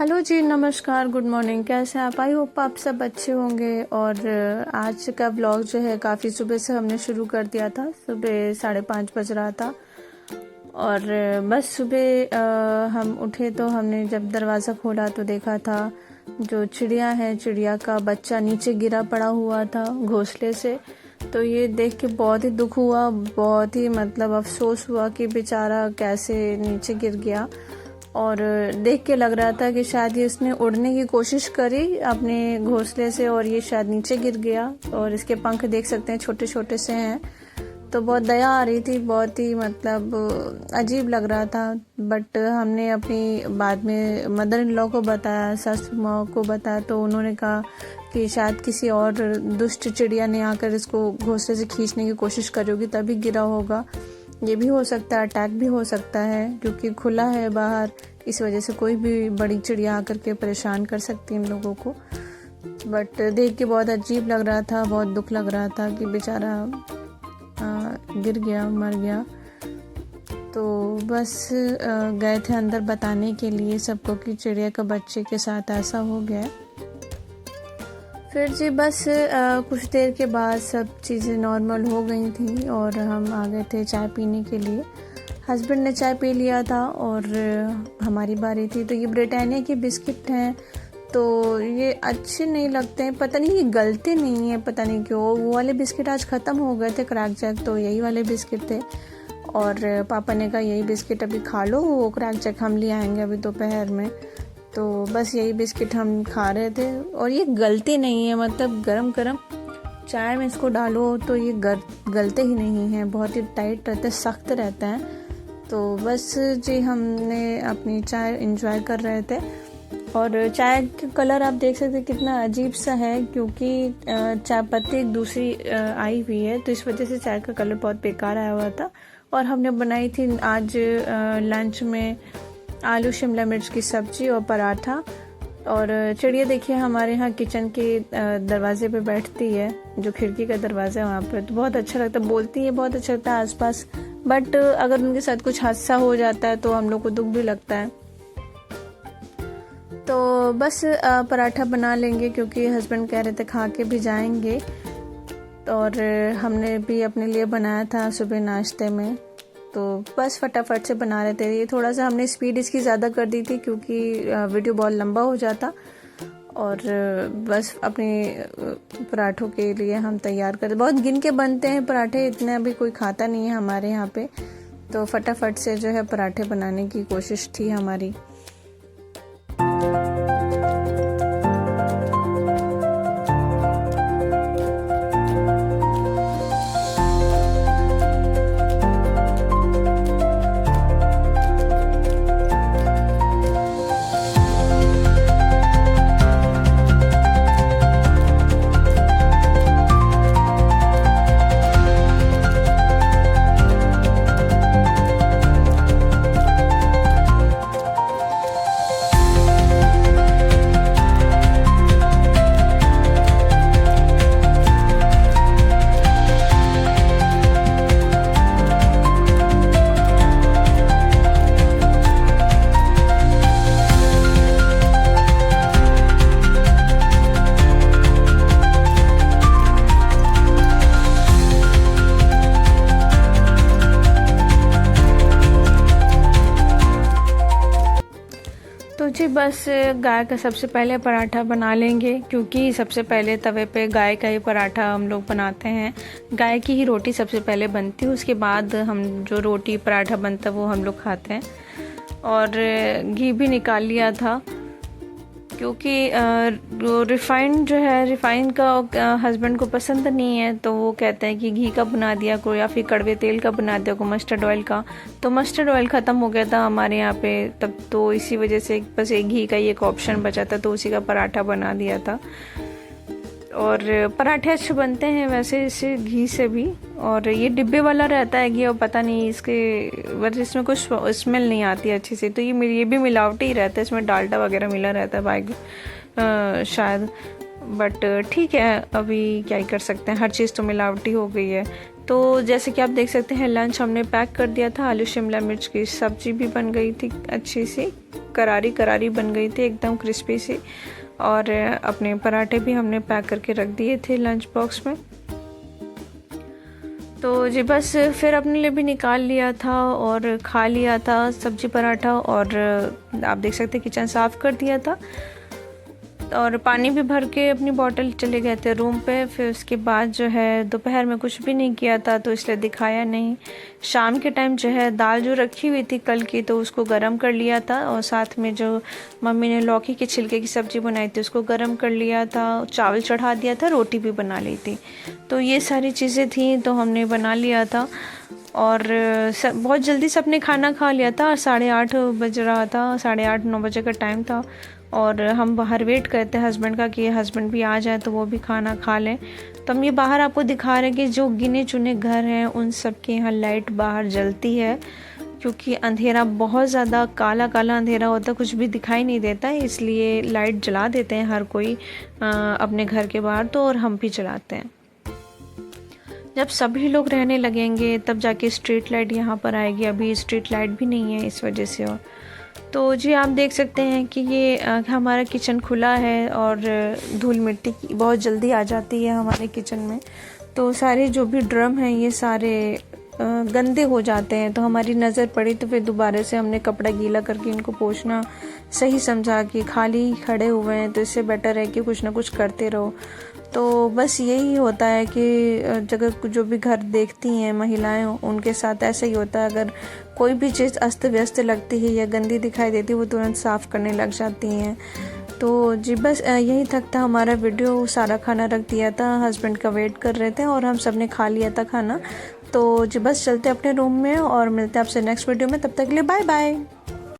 Hello जी, नमस्कार, good morning. कैसे हैं आप? आई होप आप सब अच्छे होंगे। और आज का व्लॉग जो है काफ़ी सुबह से हमने शुरू कर दिया था। सुबह 5:30 बज रहा था और बस सुबह हम उठे तो हमने जब दरवाज़ा खोला तो देखा था जो चिड़िया है, चिड़िया का बच्चा नीचे गिरा पड़ा हुआ था घोंसले से। तो ये देख के बहुत ही दुख हुआ, बहुत ही मतलब अफसोस हुआ कि बेचारा कैसे नीचे गिर गया। और देख के लग रहा था कि शायद ये इसने उड़ने की कोशिश करी अपने घोंसले से और ये शायद नीचे गिर गया। और इसके पंख देख सकते हैं, छोटे छोटे से हैं। तो बहुत दया आ रही थी, बहुत ही मतलब अजीब लग रहा था। बट हमने अपनी बाद में मदर इन लॉ को बताया, सासू माँ को बताया, तो उन्होंने कहा कि शायद किसी और दुष्ट चिड़िया ने आकर इसको घोंसले से खींचने की कोशिश करी होगी, तभी गिरा होगा। ये भी हो सकता है, अटैक भी हो सकता है क्योंकि खुला है बाहर, इस वजह से कोई भी बड़ी चिड़िया आकर के परेशान कर सकती है इन लोगों को। बट देख के बहुत अजीब लग रहा था, बहुत दुख लग रहा था कि बेचारा गिर गया, मर गया। तो बस गए थे अंदर बताने के लिए सबको कि चिड़िया का बच्चे के साथ ऐसा हो गया। फिर जी बस कुछ देर के बाद सब चीज़ें नॉर्मल हो गई थी और हम आ गए थे चाय पीने के लिए। हस्बैंड ने चाय पी लिया था और हमारी बारी थी। तो ये ब्रिटानिया के बिस्किट हैं, तो ये अच्छे नहीं लगते हैं, पता नहीं ये गलते नहीं हैं, पता नहीं क्यों। वो वाले बिस्किट आज ख़त्म हो गए थे, क्रैक जैक, तो यही वाले बिस्किट थे। और पापा ने कहा यही बिस्किट अभी खा लो, वो क्रैक जैक हम ले आएंगे अभी दोपहर में। तो बस यही बिस्किट हम खा रहे थे और ये गलते नहीं है, मतलब गरम गरम चाय में इसको डालो तो ये गलते ही नहीं हैं, बहुत ही टाइट रहते हैं, सख्त रहते हैं। तो बस जी हमने अपनी चाय एंजॉय कर रहे थे। और चाय का कलर आप देख सकते हैं कितना अजीब सा है, क्योंकि चाय पत्ती एक दूसरी आई हुई है, तो इस वजह से चाय का कलर बहुत बेकार आया हुआ था। और हमने बनाई थी आज लंच में आलू शिमला मिर्च की सब्जी और पराठा। और चिड़िया देखिए हमारे यहाँ किचन के दरवाजे पे बैठती है, जो खिड़की का दरवाज़ा है वहाँ पे, तो बहुत अच्छा लगता है, बोलती है, बहुत अच्छा लगता है आसपास। बट अगर उनके साथ कुछ हादसा हो जाता है तो हम लोग को दुख भी लगता है। तो बस पराठा बना लेंगे क्योंकि हस्बैंड कह रहे थे खा के भी जाएंगे। और हमने भी अपने लिए बनाया था सुबह नाश्ते में, तो बस फटाफट से बना रहे थे। ये थोड़ा सा हमने स्पीड इसकी ज़्यादा कर दी थी क्योंकि वीडियो बहुत लंबा हो जाता। और बस अपने पराठों के लिए हम तैयार करते, बहुत गिन के बनते हैं पराठे, इतने अभी कोई खाता नहीं है हमारे यहाँ पे। तो फटाफट से जो है पराठे बनाने की कोशिश थी हमारी। तो जी बस गाय का सबसे पहले पराठा बना लेंगे, क्योंकि सबसे पहले तवे पे गाय का ही पराठा हम लोग बनाते हैं। गाय की ही रोटी सबसे पहले बनती है, उसके बाद हम जो रोटी पराठा बनता है वो हम लोग खाते हैं। और घी भी निकाल लिया था क्योंकि रिफाइंड जो है, रिफाइंड का हस्बैंड को पसंद नहीं है, तो वो कहते हैं कि घी का बना दिया करो या फिर कड़वे तेल का बना दिया करो, मस्टर्ड ऑयल का। तो मस्टर्ड ऑयल ख़त्म हो गया था हमारे यहाँ पे तब, तो इसी वजह से बस एक घी का ही एक ऑप्शन बचा था, तो उसी का पराठा बना दिया था। और पराठे अच्छे बनते हैं वैसे इससे, घी से भी। और ये डिब्बे वाला रहता है घी, और पता नहीं इसके वजह इसमें कुछ स्मेल नहीं आती अच्छे से, तो ये भी मिलावटी ही रहता है, इसमें डाल्डा वगैरह मिला रहता है शायद। बट ठीक है, अभी क्या ही कर सकते हैं, हर चीज़ तो मिलावटी हो गई है। तो जैसे कि आप देख सकते हैं लंच हमने पैक कर दिया था, आलू शिमला मिर्च की सब्जी भी बन गई थी अच्छी सी। करारी करारी बन गई थी, एकदम क्रिस्पी सी। और अपने पराठे भी हमने पैक करके रख दिए थे लंच बॉक्स में। तो जी बस फिर अपने लिए भी निकाल लिया था और खा लिया था सब्जी पराठा। और आप देख सकते हैं किचन साफ़ कर दिया था और पानी भी भर के अपनी बॉटल चले गए थे रूम पे। फिर उसके बाद जो है दोपहर में कुछ भी नहीं किया था, तो इसलिए दिखाया नहीं। शाम के टाइम जो है दाल जो रखी हुई थी कल की, तो उसको गरम कर लिया था। और साथ में जो मम्मी ने लौकी के छिलके की सब्ज़ी बनाई थी उसको गरम कर लिया था, चावल चढ़ा दिया था, रोटी भी बना ली थी। तो ये सारी चीज़ें थी तो हमने बना लिया था। और बहुत जल्दी से अपने खाना खा लिया था। 8:30 बज रहा था, 8:30-9 बजे का टाइम था। और हम बाहर वेट करते हैं हस्बैंड का कि हस्बैंड भी आ जाए तो वो भी खाना खा लें। तो हम ये बाहर आपको दिखा रहे हैं कि जो गिने चुने घर हैं उन सब के यहाँ लाइट बाहर जलती है, क्योंकि अंधेरा बहुत ज़्यादा काला काला अंधेरा होता है, कुछ भी दिखाई नहीं देता है, इसलिए लाइट जला देते हैं हर कोई अपने घर के बाहर। तो और हम भी जलाते हैं। जब सभी लोग रहने लगेंगे तब जाके स्ट्रीट लाइट यहाँ पर आएगी। अभी स्ट्रीट लाइट भी नहीं है इस वजह से। और तो जी आप देख सकते हैं कि ये हमारा किचन खुला है और धूल मिट्टी की बहुत जल्दी आ जाती है हमारे किचन में। तो सारे जो भी ड्रम हैं ये सारे गंदे हो जाते हैं। तो हमारी नज़र पड़ी तो फिर दोबारा से हमने कपड़ा गीला करके इनको पोंछना सही समझा कि खाली खड़े हुए हैं तो इससे बेटर है कि कुछ ना कुछ करते रहो। तो बस यही होता है कि जगह जो भी घर देखती हैं महिलाएं उनके साथ ऐसा ही होता है। अगर कोई भी चीज़ अस्त व्यस्त लगती है या गंदी दिखाई देती है वो तुरंत साफ़ करने लग जाती हैं। तो जी बस यही तक था हमारा वीडियो। सारा खाना रख दिया था, हस्बैंड का वेट कर रहे थे और हम सब ने खा लिया था खाना। तो जी बस चलते अपने रूम में और मिलते हैं आपसे नेक्स्ट वीडियो में। तब तक के लिए बाय बाय।